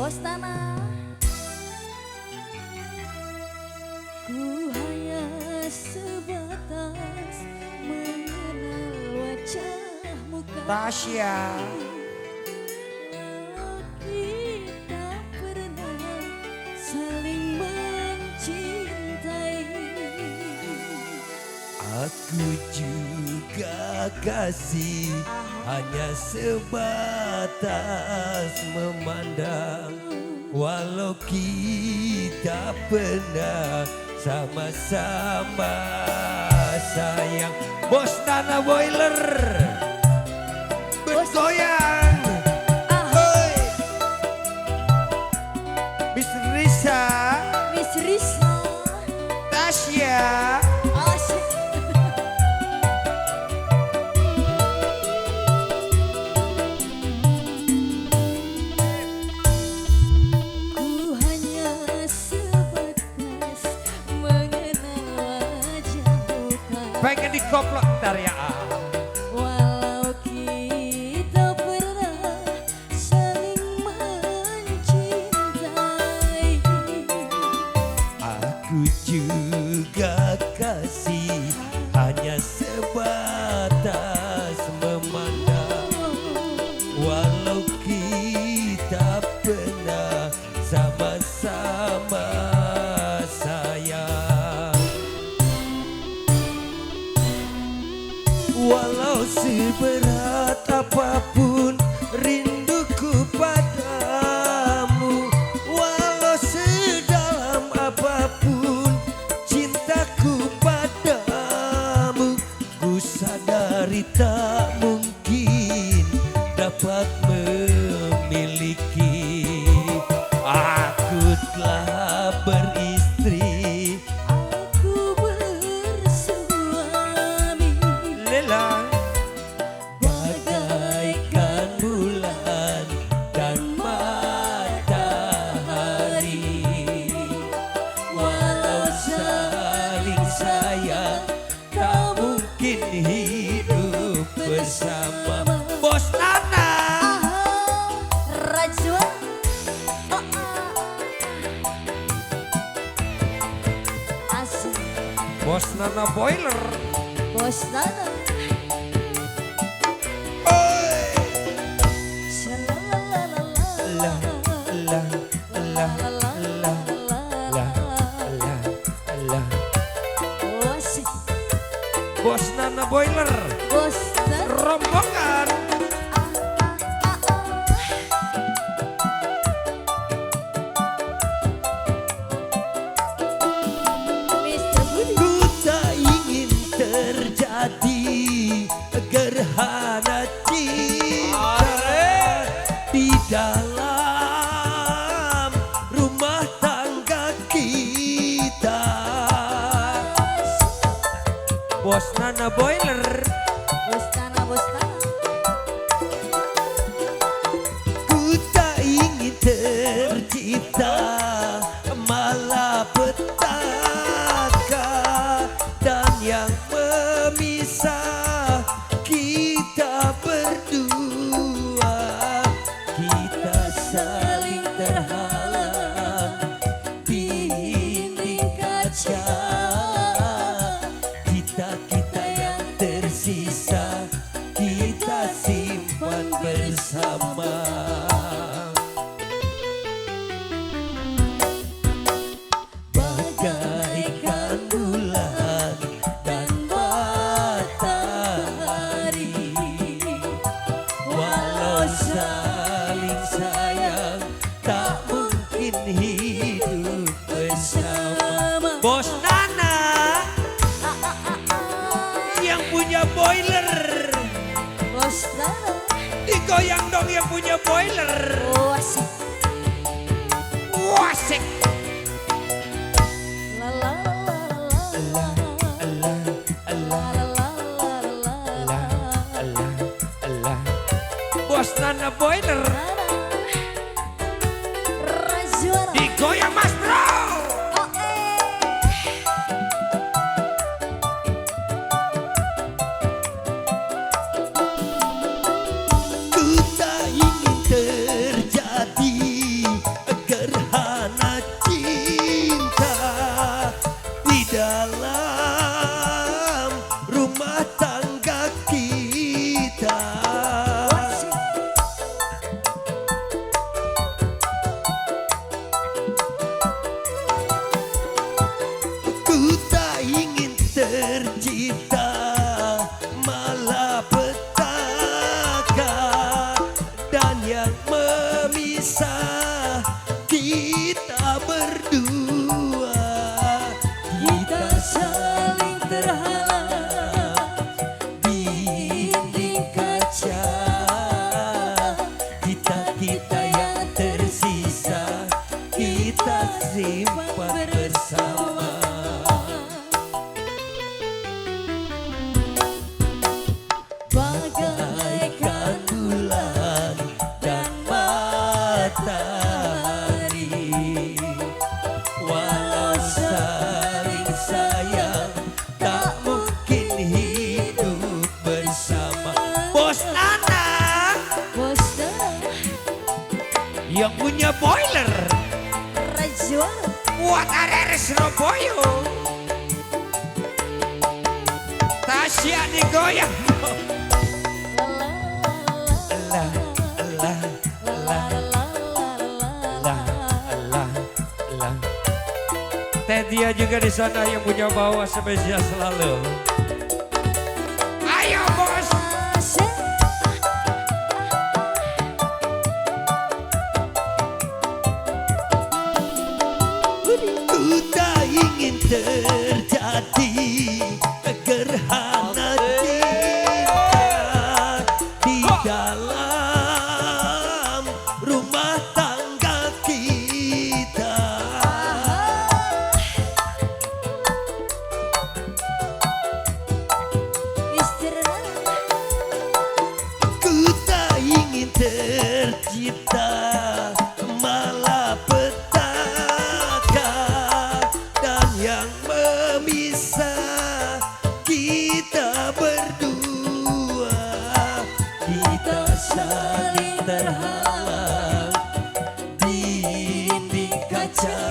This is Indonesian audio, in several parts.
Bos tanah, ku hanya sebatas mengenal wajahmu. Tasya, kita pernah saling mencintai. Aku juga kasih, hanya sebatas memandang. Walau kita pernah sama-sama sayang. Bos Tanah Boiler bergoyang. Hoi Miss Risa, Miss Risa, Tasya, asik. Ku hanya sebatas mengenal wajahmu. pengen dikoplok ntar ya. Walau kita pernah saling mencintai. Aku juga kasih, hanya sebatas memandang. Walau kita pernah sama-sama sayang. Walau seberat apapun rinduku padamu, walau sedalam apapun cintaku padamu, ku sadari tak mungkin dapat memiliki. Aku telah beristri, Aku bersuami, lelang bagaikan bulan dan matahari. Walau saling sayang, tak mungkin hidup bersama. Bos Nana, Rajwa, asik. Bos Nana Boiler. Bos tanah, Oi. shalalalala. Lah, lah, lah, lah, lah, lah, lah. Oh, asik. Bos Nana Boiler, Bos tanah. rombongan. Mr. Budi. Ku tak ingin terjadi gerhana cinta di dalam rumah tangga kita. Bos Nana Boiler, Bos tanah, bos tanah. ku tak ingin tercipta malapetaka dan yang memisah kita berdua. Kita saling terhalang di dinding kaca. Kita yang tersisa kita simpan bersama. Bagaikan bulan dan matahari. Walau saling sayang, tak mungkin hidup bersama. Bos Nana yang punya boiler, Bos tanah. digoyang dong yang punya boiler. Oh, asik. Wasik. La la la la la. La la la la la. Bos Nana Boiler, Rajwa. digoyang Mas Bro. Oh, Ku tak ingin terjadi yang punya boiler. Rajuara. Buat area Surabaya. Tasya digoyang. Allah, Allah, Allah, Allah, Allah, Allah. Teh dia juga di sana yang punya bawa spesial selalu. Ayo bos. Ku tak ingin terjadi gerhana cinta di dalam rumah tangga kita. Ku tak ingin tercipta malapetaka dan yang memisah kita berdua. Kita saling terhalang di dinding kaca.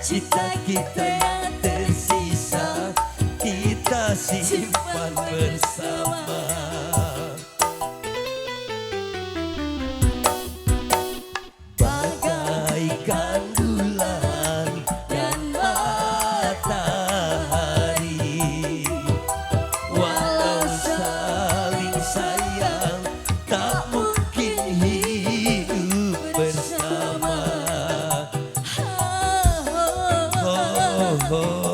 Cita kita yang tersisa kita simpan bersama. Bagaikan bulan dan matahari, walau saling sayang tak mungkin hidup bersama. Oh, oh.